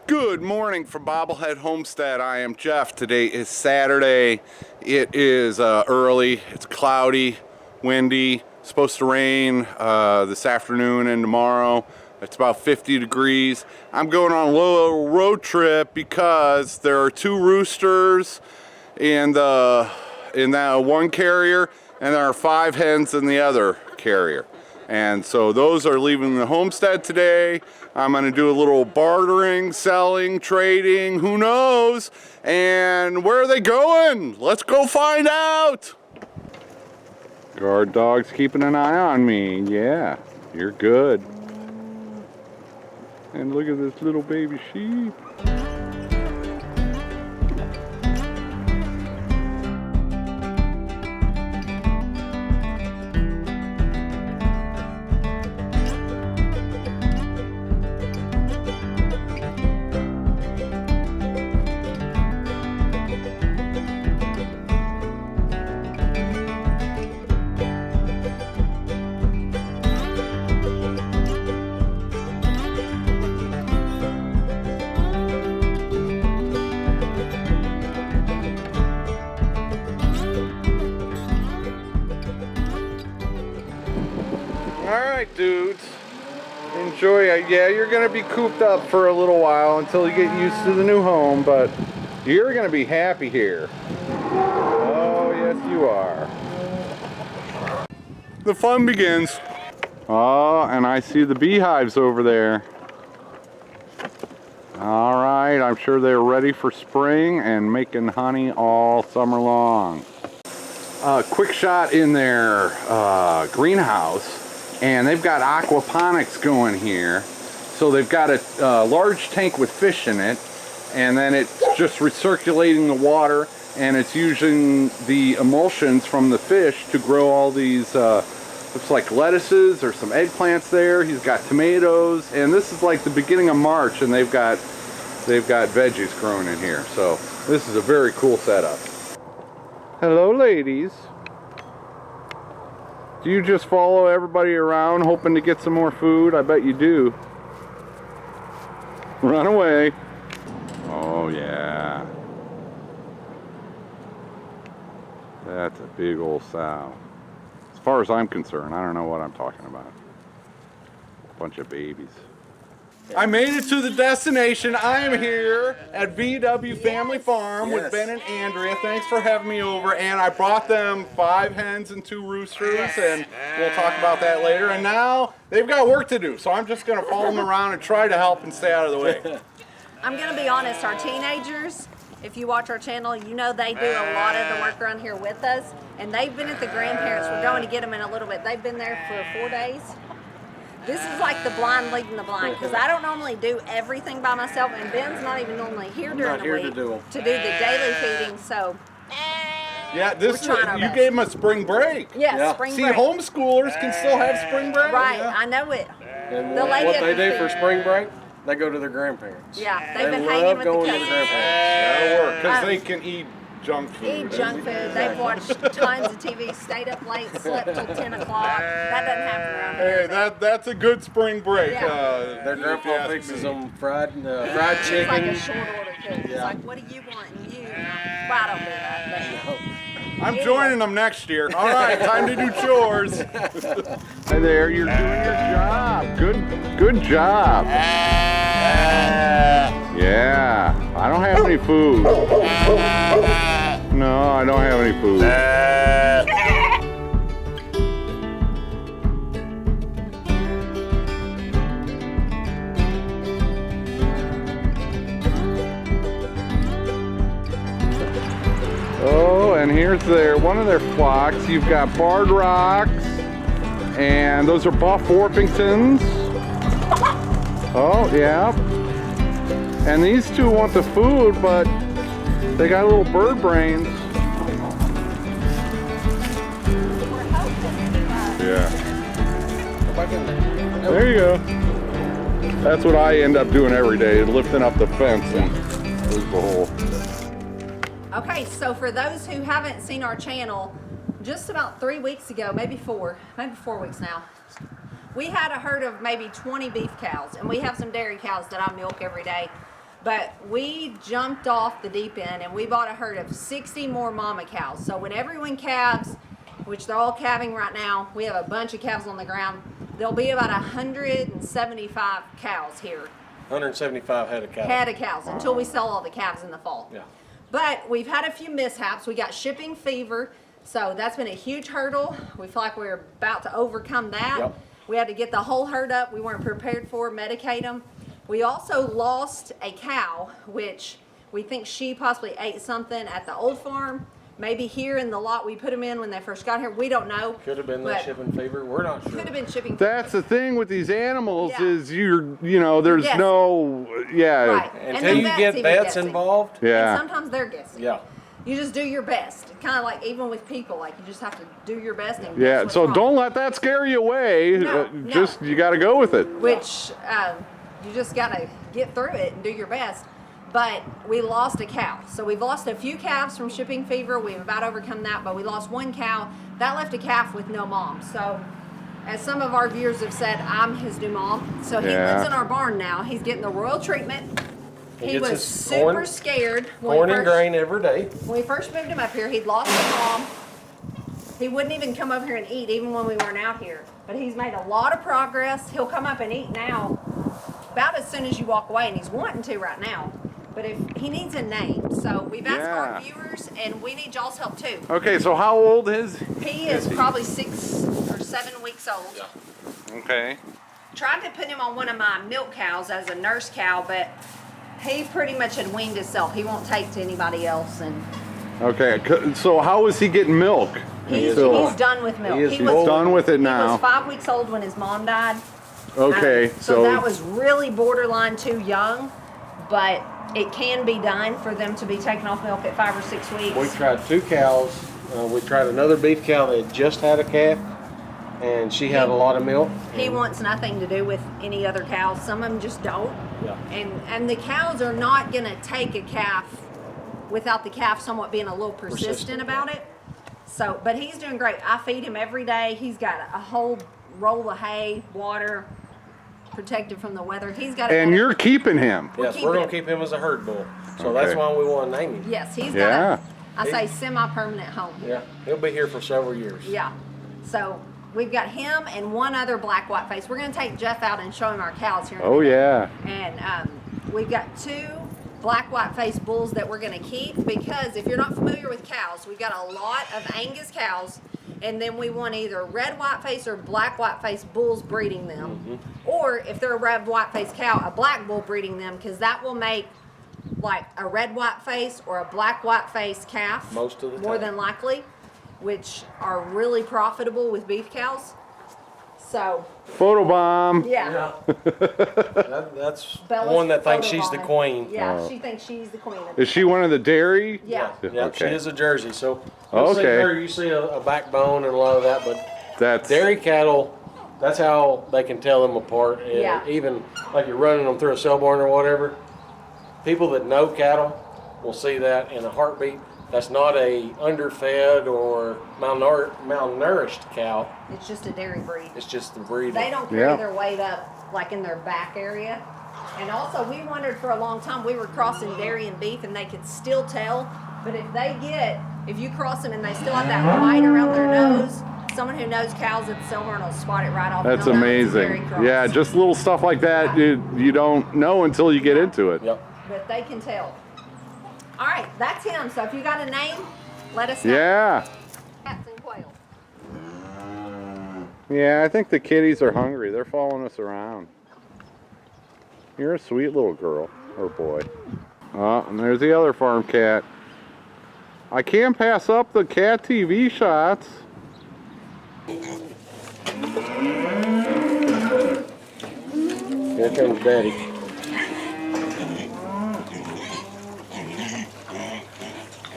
Good morning from Bobblehead Homestead. I am Jeff. Today is Saturday. It is early. It's cloudy, windy. Supposed to rain this afternoon and tomorrow. It's about 50 degrees. I'm going on a little road trip because there are two roosters in that one carrier, and there are 5 hens in the other carrier. And so those are leaving the homestead today. I'm going to do a little bartering, selling, trading, who knows? And where are they going? Let's go find out. Guard dog's keeping an eye on me. Yeah, you're good. And look at this little baby sheep. Alright dudes, enjoy it. Yeah, you're going to be cooped up for a little while until you get used to the new home, but you're going to be happy here. Oh yes you are. The fun begins. Oh, and I see the beehives over there. Alright, I'm sure they're ready for spring and making honey all summer long. Quick shot in their greenhouse. And they've got aquaponics going here. So they've got a large tank with fish in it, and then it's just recirculating the water, and it's using the emulsions from the fish to grow all these, looks like lettuces or some eggplants there. He's got tomatoes, and this is like the beginning of March, and they've got veggies growing in here. So this is a very cool setup. Hello, ladies. Do you just follow everybody around hoping to get some more food? I bet you do. Run away. Oh yeah. That's a big old sow. As far as I'm concerned, I don't know what I'm talking about. A bunch of babies. I made it to the destination. I am here at VW Family Farm with Ben and Andrea. Thanks for having me over. And I brought them 5 hens and 2 roosters, and we'll talk about that later. And now they've got work to do, so I'm just going to follow them around and try to help and stay out of the way. I'm going to be honest, our teenagers, if you watch our channel, you know they do a lot of the work around here with us. And they've been at the grandparents. We're going to get them in a little bit. They've been there for 4 days. This is like the blind leading the blind, because I don't normally do everything by myself, and Ben's not even normally here during the week to do the daily feeding, so yeah, this you gave them a spring break. Yeah, spring break. See, homeschoolers can still have spring break. Right, yeah. I know it. And what they do for spring break, they go to their grandparents. Yeah, they've been hanging with the cousins. That'll work, because they can eat junk food. Eat junk food. They've watched tons of TV, stayed up late, slept till 10 o'clock. That doesn't happen around here. Hey, that's a good spring break. Yeah. Their grandpa fixes them fried chicken. It's like a short order cook. It's like, what do you want? And you, well, I don't do that. But I'm joining them next year. All right, time to do chores. Hey there, you're doing your job. Good job. Yeah, I don't have any food. No, I don't have any food. Oh, and here's one of their flocks. You've got barred rocks, and those are Buff Orpingtons. Oh, yeah. And these two want the food, but they got little bird brains. Yeah. There you go. That's what I end up doing every day, lifting up the fence and there's the hole. Okay, so for those who haven't seen our channel, just about 3 weeks ago, maybe 4 weeks now, we had a herd of maybe 20 beef cows, and we have some dairy cows that I milk every day. But we jumped off the deep end and we bought a herd of 60 more mama cows. So when everyone calves, which they're all calving right now, we have a bunch of calves on the ground. There'll be about 175 cows here. 175 head of cattle. Head of cows until we sell all the calves in the fall. Yeah. But we've had a few mishaps. We got shipping fever, so that's been a huge hurdle. We feel like we're about to overcome that. Yep. We had to get the whole herd up. We weren't prepared for, medicate them. We also lost a cow, which we think she possibly ate something at the old farm. Maybe here in the lot we put them in when they first got here. We don't know. Could have been but that shipping fever. We're not sure. Could have been shipping. That's the thing with these animals Yeah. is you know, there's Yes. no, yeah. Right. And Until the you vet's get even vets guessing. involved. Yeah. And sometimes they're guessing. Yeah. You just do your best. Kind of like even with people, like you just have to do your best. And guess Yeah, what's so wrong. don't let that scare you away. No, no. Just, you got to go with it. Which you just got to get through it and do your best. But we lost a cow. So we've lost a few calves from shipping fever. We've about overcome that, but we lost one cow. That left a calf with no mom. So as some of our viewers have said, I'm his new mom. So he Yeah. lives in our barn now. He's getting the royal treatment. He gets was his super corn- scared Corn and grain every day. when we first moved him up here. He'd lost his mom. He wouldn't even come over here and eat, even when we weren't out here. But he's made a lot of progress. He'll come up and eat now about as soon as you walk away, and he's wanting to right now. But if he needs a name, so we've asked our Yeah. viewers, and we need y'all's help too. Okay, so how old is He is probably 6 or 7 weeks old. Yeah. Okay. Tried to put him on one of my milk cows as a nurse cow, but he pretty much had weaned himself. He won't take to anybody else, and Okay, so how is he getting milk? he's So- done with milk. He is He was done with it He now. was 5 weeks old when his mom died. Okay, So that was really borderline too young, but it can be done for them to be taken off milk at 5 or 6 weeks. We tried 2 cows. We tried another beef cow that had just had a calf, and she had a lot of milk. He wants nothing to do with any other cows. Some of them just don't. Yeah. And the cows are not going to take a calf without the calf somewhat being a little persistent Persistent, about it. So, but he's doing great. I feed him every day. He's got a whole roll of hay, water, protected from the weather. He's got. And you're keeping him. Yes, keeping we're gonna him. keep him as a herd bull. So Okay. that's why we want to name him. Yes, he's Yeah. got. I say semi-permanent home. Yeah, he'll be here for several years. Yeah. So we've got him and one other black white face. We're going to take Jeff out and show him our cows here. In a Oh, minute. yeah. And we've got 2 black white face bulls that we're going to keep because if you're not familiar with cows, we've got a lot of Angus cows, and then we want either red white face or black white face bulls breeding them, or if they're a red white face cow, a black bull breeding them, because that will make like a red white face or a black white face calf Most of the more time. than likely, which are really profitable with beef cows. So Photobomb. yeah. That's Bella's one that thinks she's the photobombing. queen. Yeah, Oh. she thinks she's the queen. Of Is she one of the dairy? Yeah. Yeah, Okay. she is a Jersey. So you'll see Okay. her, you see a backbone and a lot of that, but That's dairy cattle, that's how they can tell them apart. And Yeah. even like you're running them through a cell barn or whatever, people that know cattle will see that in a heartbeat. That's not a underfed or malnourished cow. It's just a dairy breed. It's just the breed. They don't carry Yeah. their weight up like in their back area. And also, we wondered for a long time, we were crossing dairy and beef and they could still tell. But if you cross them and they still have that white around their nose, someone who knows cows at the cell barn will spot it right off. That's They'll know it's a dairy amazing. cross. Yeah, just little stuff like that you don't know until you get into it. Yep. But they can tell. All right, that's him. So if you got a name, let us know. Yeah. Cats and quail. Yeah, I think the kitties are hungry. They're following us around. You're a sweet little girl or boy. Oh, and there's the other farm cat. I can't pass up the cat TV shots. Here comes Daddy.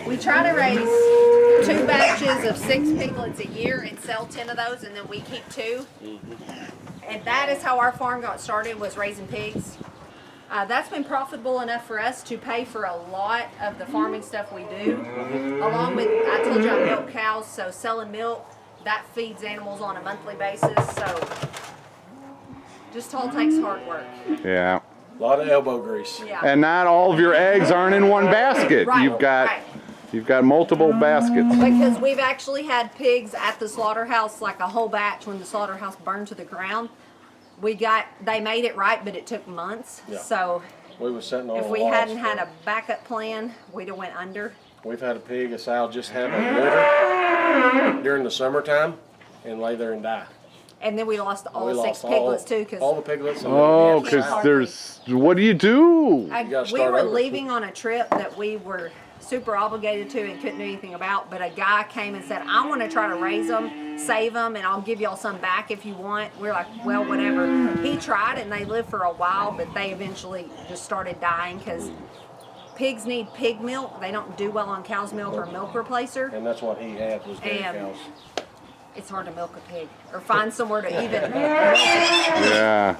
We try to raise 2 batches of 6 piglets a year and sell 10 of those, and then we keep 2. And that is how our farm got started, was raising pigs. That's been profitable enough for us to pay for a lot of the farming stuff we do. Along with, I told you I milk cows, so selling milk, that feeds animals on a monthly basis. So just all takes hard work. Yeah. A lot of elbow grease. Yeah. And not all of your eggs aren't in one basket. Right, You've got multiple baskets. Because we've actually had pigs at the slaughterhouse, like a whole batch when the slaughterhouse burned to the ground. They made it right, but it took months. Yeah. So We was sitting on if a we lot of hadn't had stuff. a backup plan, we'd have went under. We've had a pig, a sow, just have a litter during the summertime and lay there and die. And then we lost all We 6 lost piglets too. Cause all the piglets. And Oh, then we had the because sow. there's, what do you do? gotta we start were over. leaving on a trip that we were super obligated to and couldn't do anything about, but a guy came and said, I want to try to raise them, save them, and I'll give y'all some back if you want. We're like, well, whatever. He tried and they lived for a while, but they eventually just started dying because pigs need pig milk. They don't do well on cow's milk or milk replacer. And that's what he had was dairy And- cows. It's hard to milk a pig or find somewhere to even milk it. Yeah.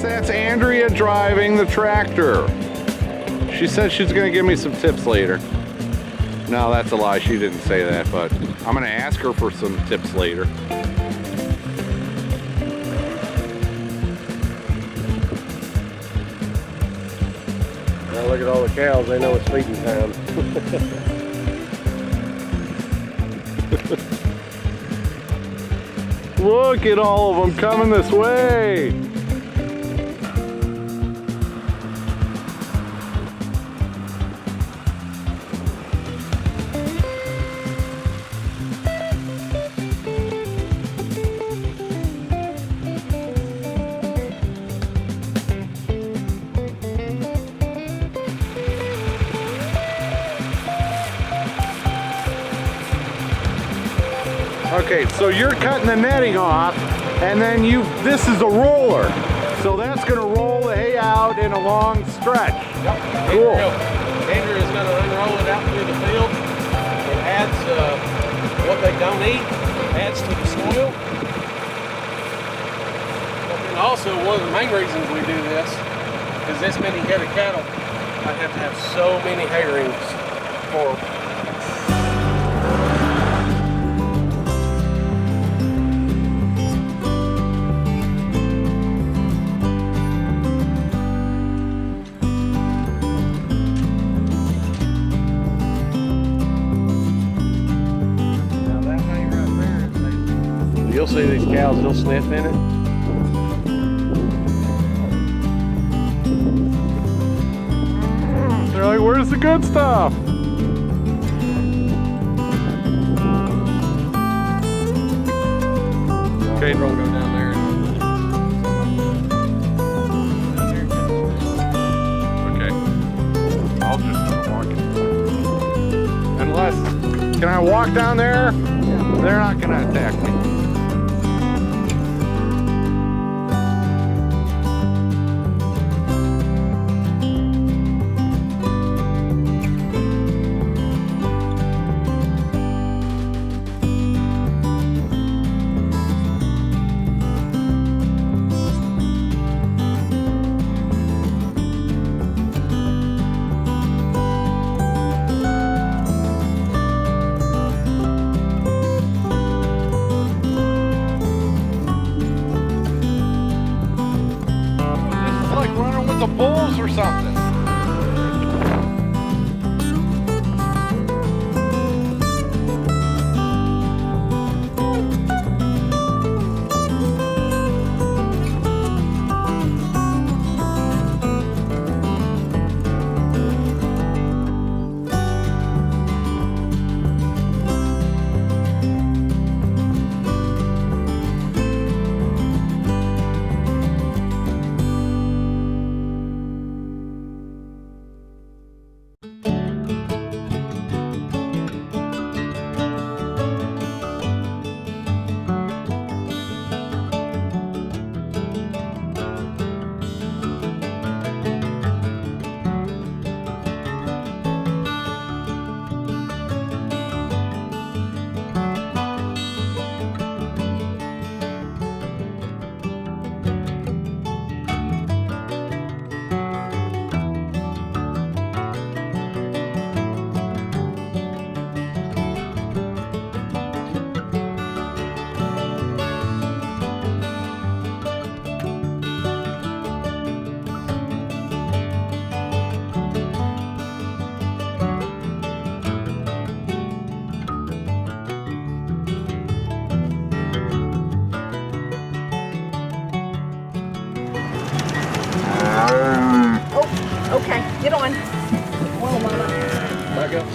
That's Andrea driving the tractor. She said she's gonna give me some tips later. No, that's a lie, she didn't say that, but I'm gonna ask her for some tips later. Now look at all the cows, they know it's feeding time. Look at all of them coming this way. Okay, so you're cutting the netting off, and then this is a roller. So that's gonna roll the hay out in a long stretch. Yep. Cool. Andrew is going to unroll it out through the field. It adds what they don't eat, adds to the soil. And also, one of the main reasons we do this is this many head of cattle, I have to have so many hay rings for them. You'll see these cows, they'll sniff in it. They're like, where's the good stuff? Okay, We'll go down there. Okay. I'll just start walking. Unless, can I walk down there? They're not gonna attack me. on. Whoa, mama. Back up.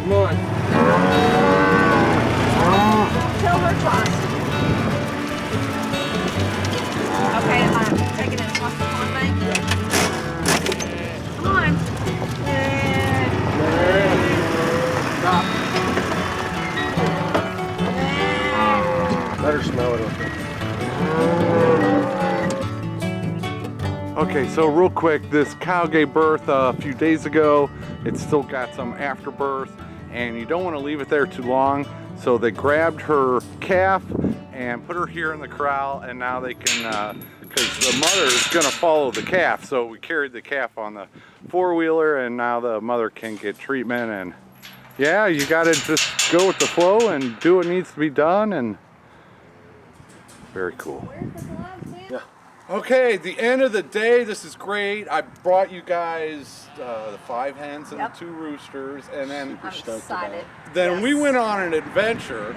Come on. Tell her toss. Okay, am I taking it across the pond bank? Come on. Stop. Better smell it up there. Okay, so real quick, this cow gave birth a few days ago. It's still got some afterbirth, and you don't want to leave it there too long. So they grabbed her calf and put her here in the corral, and now they can, because the mother is going to follow the calf. So we carried the calf on the four-wheeler, and now the mother can get treatment. And yeah, you got to just go with the flow and do what needs to be done, and very cool. Where's the gloves, man? Yeah. Okay, the end of the day, this is great. I brought you guys the 5 hens and Yep. the 2 roosters, and then I'm excited. we Yes. went on an adventure.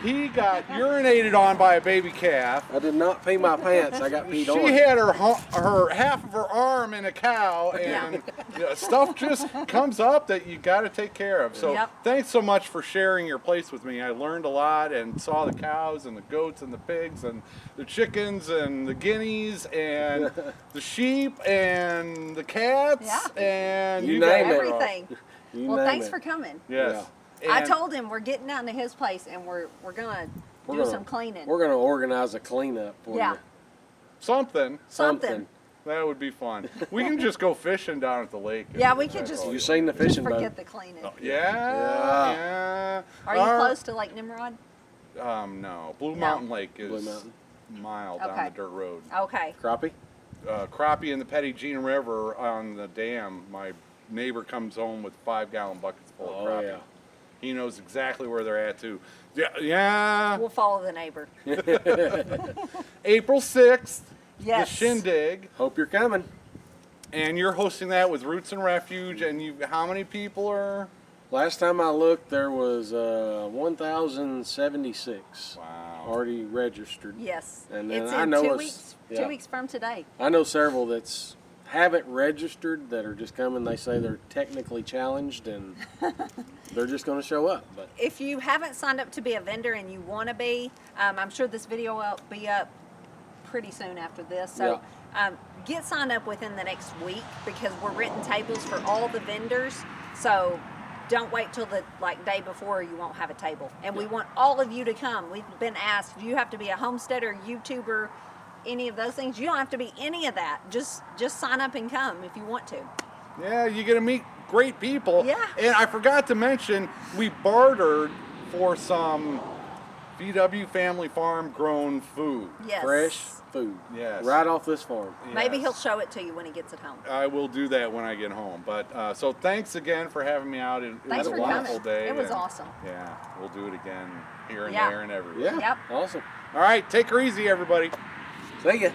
He got urinated on by a baby calf. I did not pee my pants. I got peed on. She had her half of her arm in a cow, and stuff just comes up that you got to take care of. So Yep. thanks so much for sharing your place with me. I learned a lot and saw the cows and the goats and the pigs and the chickens and the guineas and the sheep and the cats and You got name it. Everything. You Well, name thanks it. for coming. Yes. I And- told him we're getting down to his place and we're gonna do some cleaning. We're gonna organize a cleanup for Yeah. you. something. Something. That would be fun. We can just go fishing down at the lake. Yeah, we could That's just all You seen the just fishing boat? forget the cleaning. Yeah. Are you close to Lake Nimrod? No. Blue No. Mountain Lake is Blue Mountain. a mile down Okay. the dirt road. Okay. Crappie? Crappie in the Petty Jean River on the dam. My neighbor comes home with 5-gallon buckets full of Oh, crappie. yeah. He knows exactly where they're at too. Yeah. We'll follow the neighbor. April 6th, Yes. the Shindig, Hope you're coming. and you're hosting that with Roots and Refuge. And you, how many people are? Last time I looked, there was 1,076 Wow. already registered. Yes. And then It's I in know 2 it's- weeks. yeah. 2 weeks from today. I know several that's haven't registered that are just coming. They say they're technically challenged and they're just going to show up. But If you haven't signed up to be a vendor and you want to be, I'm sure this video will be up pretty soon after this. So get signed up within the next week because we're renting tables for all the vendors. So don't wait till the day before or you won't have a table. And we want all of you to come. We've been asked, do you have to be a homesteader, YouTuber, any of those things? You don't have to be any of that. Just sign up and come if you want to. Yeah, you're gonna meet great people. Yeah. And I forgot to mention, we bartered for some VW Family Farm grown food. Yes. fresh food. Yes. Right off this farm. Maybe Yes. he'll show it to you when he gets it home. I will do that when I get home. But so thanks again for having me out. It Thanks was for a wonderful coming. day. It was and, awesome. Yeah, we'll do it again here and Yeah. there and everywhere. Yeah. Yep. Awesome. All right, take her easy, everybody. See ya.